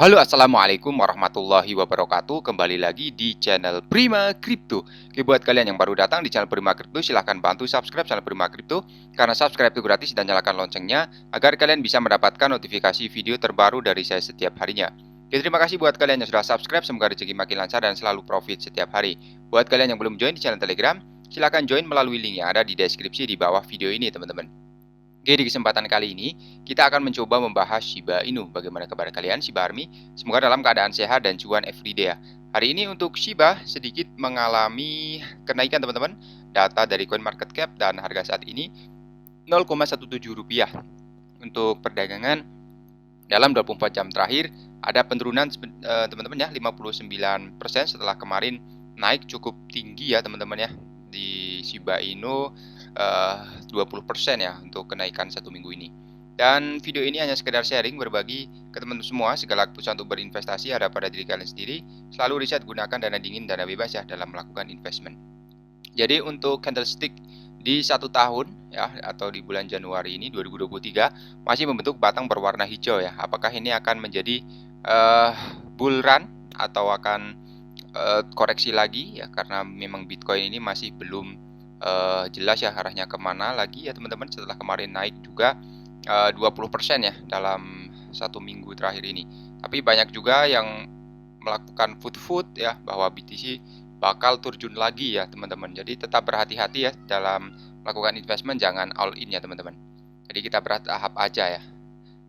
Halo, assalamualaikum warahmatullahi wabarakatuh. Kembali lagi di channel Prima Crypto. Oke, buat kalian yang baru datang di channel Prima Crypto, silahkan bantu subscribe channel Prima Crypto karena subscribe itu gratis dan nyalakan loncengnya agar kalian bisa mendapatkan notifikasi video terbaru dari saya setiap harinya. Oke, terima kasih buat kalian yang sudah subscribe. Semoga rezeki makin lancar dan selalu profit setiap hari. Buat kalian yang belum join di channel Telegram, silahkan join melalui link yang ada di deskripsi di bawah video ini, teman-teman. Oke, di kesempatan kali ini kita akan mencoba membahas Shiba Inu. Bagaimana kabar kalian, Shiba Army? Semoga dalam keadaan sehat dan cuan everyday ya. Hari ini untuk Shiba sedikit mengalami kenaikan, teman-teman. Data dari CoinMarketCap dan harga saat ini 0,17 rupiah. Untuk perdagangan dalam 24 jam terakhir ada penurunan teman-teman ya 59% setelah kemarin naik cukup tinggi ya teman-teman ya di Shiba Inu 20% ya untuk kenaikan satu minggu ini. Dan video ini hanya sekedar sharing berbagi ke teman-teman semua segala keputusan untuk berinvestasi ada pada diri kalian sendiri. Selalu riset gunakan dana dingin, dana bebas ya dalam melakukan investment. Jadi untuk candlestick di 1 tahun ya atau di bulan Januari ini 2023 masih membentuk batang berwarna hijau ya. Apakah ini akan menjadi bull run atau akan koreksi lagi ya karena memang Bitcoin ini masih belum jelas ya arahnya kemana lagi ya teman-teman setelah kemarin naik juga 20% ya dalam satu minggu terakhir ini. Tapi banyak juga yang melakukan food ya bahwa BTC bakal terjun lagi ya teman-teman. Jadi tetap berhati-hati ya dalam melakukan investment, jangan all in ya teman-teman. Jadi kita bertahap aja ya.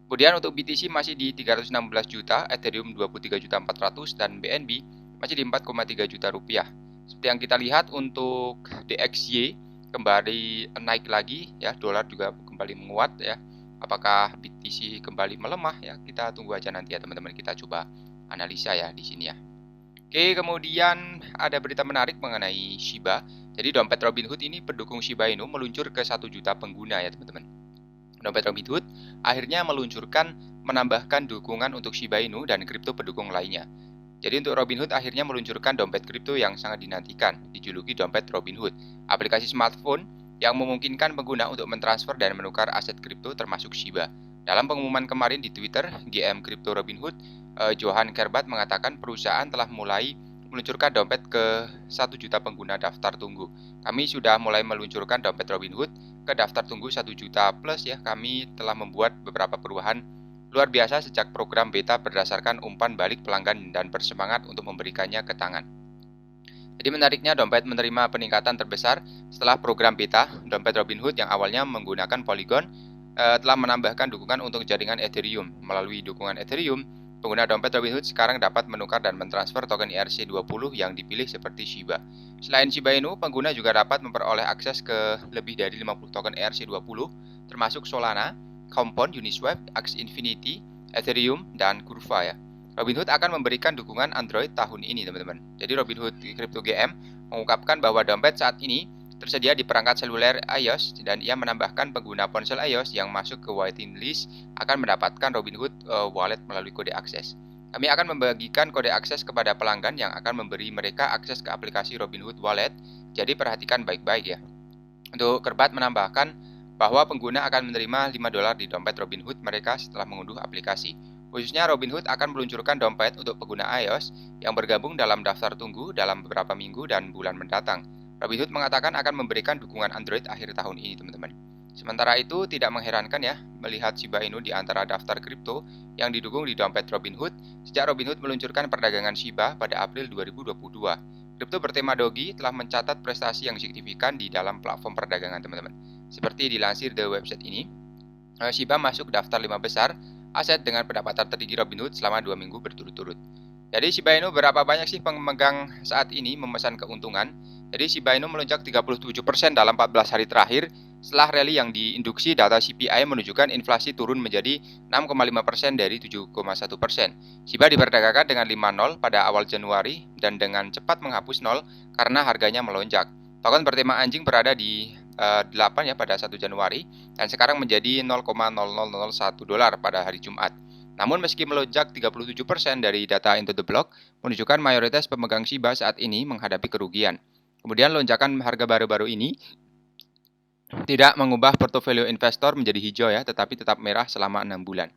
Kemudian untuk BTC masih di 316 juta, Ethereum 23.400 dan BNB masih di 4,3 juta rupiah. Seperti yang kita lihat untuk DXY kembali naik lagi ya, dolar juga kembali menguat ya. Apakah BTC kembali melemah ya? Kita tunggu aja nanti ya teman-teman, kita coba analisa ya di sini ya. Oke, kemudian ada berita menarik mengenai Shiba. Jadi dompet Robinhood ini pendukung Shiba Inu meluncur ke 1 juta pengguna ya teman-teman. Dompet Robinhood akhirnya menambahkan dukungan untuk Shiba Inu dan kripto pendukung lainnya. Jadi untuk Robinhood akhirnya meluncurkan dompet kripto yang sangat dinantikan, dijuluki dompet Robinhood, aplikasi smartphone yang memungkinkan pengguna untuk mentransfer dan menukar aset kripto termasuk Shiba. Dalam pengumuman kemarin di Twitter, GM Kripto Robinhood, Johan Kerbat mengatakan perusahaan telah mulai meluncurkan dompet ke 1 juta pengguna daftar tunggu. Kami sudah mulai meluncurkan dompet Robinhood ke daftar tunggu 1 juta plus ya. Kami telah membuat beberapa perubahan luar biasa sejak program beta berdasarkan umpan balik pelanggan dan bersemangat untuk memberikannya ke tangan. Jadi menariknya dompet menerima peningkatan terbesar setelah program beta. Dompet Robinhood yang awalnya menggunakan Polygon telah menambahkan dukungan untuk jaringan Ethereum. Melalui dukungan Ethereum, pengguna dompet Robinhood sekarang dapat menukar dan mentransfer token ERC20 yang dipilih seperti Shiba. Selain Shiba Inu, pengguna juga dapat memperoleh akses ke lebih dari 50 token ERC20, termasuk Solana, Compound, Uniswap, Axie Infinity, Ethereum, dan Curva ya. Robinhood akan memberikan dukungan Android tahun ini, teman-teman. Jadi Robinhood Crypto GM mengungkapkan bahwa dompet saat ini tersedia di perangkat seluler iOS dan ia menambahkan pengguna ponsel iOS yang masuk ke waiting list akan mendapatkan Robinhood Wallet melalui kode akses. Kami akan membagikan kode akses kepada pelanggan yang akan memberi mereka akses ke aplikasi Robinhood Wallet. Jadi perhatikan baik-baik ya. Untuk Kerbat menambahkan bahwa pengguna akan menerima $5 di dompet Robinhood mereka setelah mengunduh aplikasi. Khususnya Robinhood akan meluncurkan dompet untuk pengguna iOS yang bergabung dalam daftar tunggu dalam beberapa minggu dan bulan mendatang. Robinhood mengatakan akan memberikan dukungan Android akhir tahun ini, teman-teman. Sementara itu, tidak mengherankan ya melihat Shiba Inu di antara daftar kripto yang didukung di dompet Robinhood sejak Robinhood meluncurkan perdagangan Shiba pada April 2022. Kripto bertema Dogi telah mencatat prestasi yang signifikan di dalam platform perdagangan, teman-teman. Seperti dilansir dari website ini, Shiba masuk daftar 5 besar aset dengan pendapatan tertinggi Robinhood selama 2 minggu berturut-turut. Jadi Shiba Inu berapa banyak sih pemegang saat ini memesan keuntungan? Jadi Shiba Inu melonjak 37% dalam 14 hari terakhir setelah rally yang diinduksi data CPI menunjukkan inflasi turun menjadi 6,5% dari 7,1%. Shiba diperdagangkan dengan 5.0 pada awal Januari dan dengan cepat menghapus 0 karena harganya melonjak. Token bertema anjing berada di 8 ya pada 1 Januari dan sekarang menjadi $0,0001 pada hari Jumat. Namun meski melonjak 37% dari data Into the Block menunjukkan mayoritas pemegang Shiba saat ini menghadapi kerugian. Kemudian lonjakan harga baru-baru ini tidak mengubah portofolio investor menjadi hijau ya, tetapi tetap merah selama 6 bulan.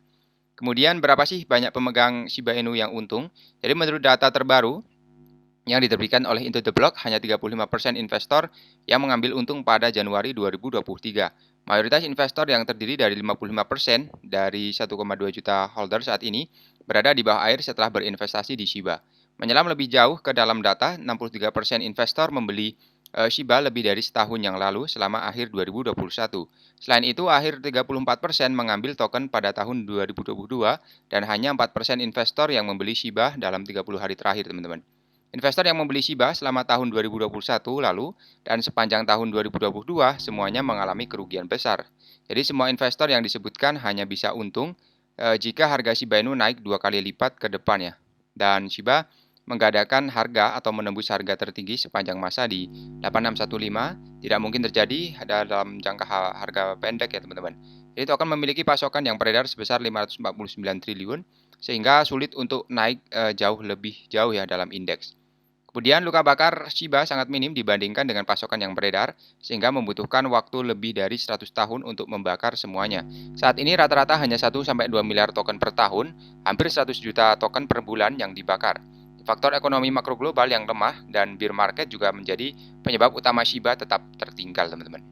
Kemudian berapa sih banyak pemegang Shiba Inu yang untung? Jadi menurut data terbaru yang diterbitkan oleh Into the Block, hanya 35% investor yang mengambil untung pada Januari 2023. Mayoritas investor yang terdiri dari 55% dari 1,2 juta holder saat ini berada di bawah air setelah berinvestasi di Shiba. Menyelam lebih jauh ke dalam data, 63% investor membeli Shiba lebih dari setahun yang lalu selama akhir 2021. Selain itu, akhir 34% mengambil token pada tahun 2022 dan hanya 4% investor yang membeli Shiba dalam 30 hari terakhir, teman-teman. Investor yang membeli Shiba selama tahun 2021 lalu dan sepanjang tahun 2022 semuanya mengalami kerugian besar. Jadi semua investor yang disebutkan hanya bisa untung jika harga Shiba Inu naik 2 kali lipat ke depannya. Dan Shiba menggadaikan harga atau menembus harga tertinggi sepanjang masa di 8615 tidak mungkin terjadi dalam jangka harga pendek ya teman-teman. Jadi token memiliki pasokan yang beredar sebesar 549 triliun sehingga sulit untuk naik lebih jauh ya dalam indeks. Kemudian luka bakar Shiba sangat minim dibandingkan dengan pasokan yang beredar, sehingga membutuhkan waktu lebih dari 100 tahun untuk membakar semuanya. Saat ini rata-rata hanya 1-2 miliar token per tahun, hampir 100 juta token per bulan yang dibakar. Faktor ekonomi makro global yang lemah dan bear market juga menjadi penyebab utama Shiba tetap tertinggal, teman-teman.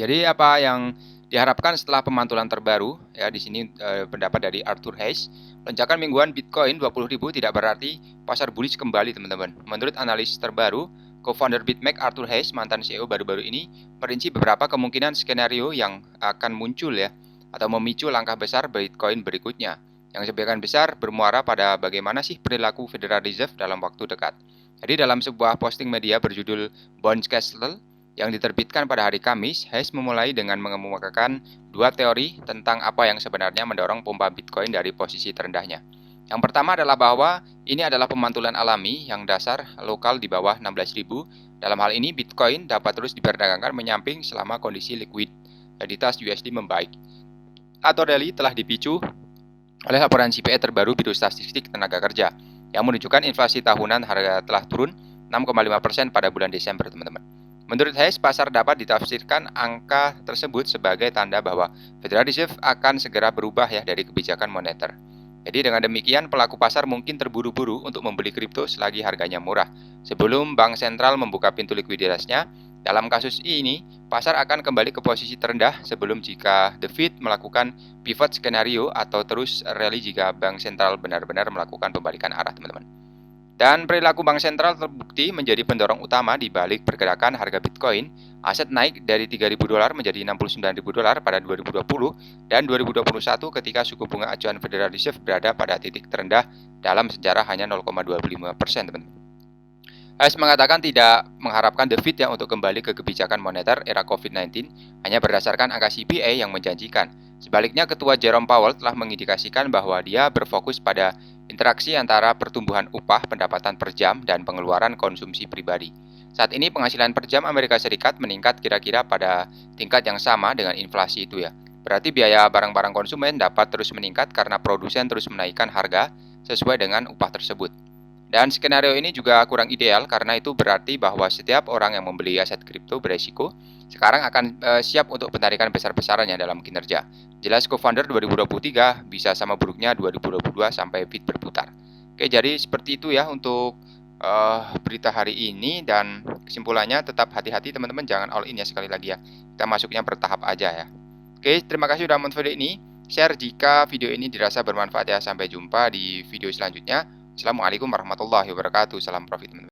Jadi apa yang diharapkan setelah pemantulan terbaru, ya di sini pendapat dari Arthur Hayes, lonjakan mingguan Bitcoin 20.000 tidak berarti pasar bullish kembali, teman-teman. Menurut analis terbaru, co-founder BitMEX Arthur Hayes, mantan CEO baru-baru ini, merinci beberapa kemungkinan skenario yang akan muncul ya, atau memicu langkah besar Bitcoin berikutnya. Yang sebagian besar bermuara pada bagaimana sih perilaku Federal Reserve dalam waktu dekat. Jadi dalam sebuah posting media berjudul Bounce Castle, yang diterbitkan pada hari Kamis, Hayes memulai dengan mengemukakan dua teori tentang apa yang sebenarnya mendorong pompa Bitcoin dari posisi terendahnya. Yang pertama adalah bahwa ini adalah pemantulan alami yang dasar lokal di bawah 16.000. Dalam hal ini, Bitcoin dapat terus diperdagangkan menyamping selama kondisi likuiditas USD membaik. Atau rally telah dipicu oleh laporan CPI terbaru Biro Statistik Tenaga Kerja yang menunjukkan inflasi tahunan harga telah turun 6,5% pada bulan Desember, teman-teman. Menurut Hayes, pasar dapat ditafsirkan angka tersebut sebagai tanda bahwa Federal Reserve akan segera berubah ya dari kebijakan moneter. Jadi dengan demikian pelaku pasar mungkin terburu-buru untuk membeli kripto selagi harganya murah. Sebelum bank sentral membuka pintu likuiditasnya, dalam kasus ini pasar akan kembali ke posisi terendah sebelum jika The Fed melakukan pivot skenario atau terus rally jika bank sentral benar-benar melakukan pembalikan arah, teman-teman. Dan perilaku bank sentral terbukti menjadi pendorong utama di balik pergerakan harga Bitcoin. Aset naik dari $3.000 menjadi $69.000 pada 2020 dan 2021 ketika suku bunga acuan Federal Reserve berada pada titik terendah dalam sejarah hanya 0,25%, teman-teman. Hayes mengatakan tidak mengharapkan The Fed untuk kembali ke kebijakan moneter era COVID-19 hanya berdasarkan angka CPI yang menjanjikan. Sebaliknya, Ketua Jerome Powell telah mengindikasikan bahwa dia berfokus pada interaksi antara pertumbuhan upah, pendapatan per jam, dan pengeluaran konsumsi pribadi. Saat ini penghasilan per jam Amerika Serikat meningkat kira-kira pada tingkat yang sama dengan inflasi itu ya. Berarti biaya barang-barang konsumen dapat terus meningkat karena produsen terus menaikkan harga sesuai dengan upah tersebut. Dan skenario ini juga kurang ideal karena itu berarti bahwa setiap orang yang membeli aset kripto beresiko sekarang akan siap untuk penarikan besar-besarannya dalam kinerja. Jelas co-founder 2023 bisa sama buruknya 2022 sampai Fed berputar. Oke, jadi seperti itu ya untuk berita hari ini, dan kesimpulannya tetap hati-hati teman-teman, jangan all in ya, sekali lagi ya. Kita masuknya bertahap aja ya. Oke, terima kasih sudah menonton video ini. Share jika video ini dirasa bermanfaat ya. Sampai jumpa di video selanjutnya. Assalamualaikum warahmatullahi wabarakatuh. Salam profit, teman-teman.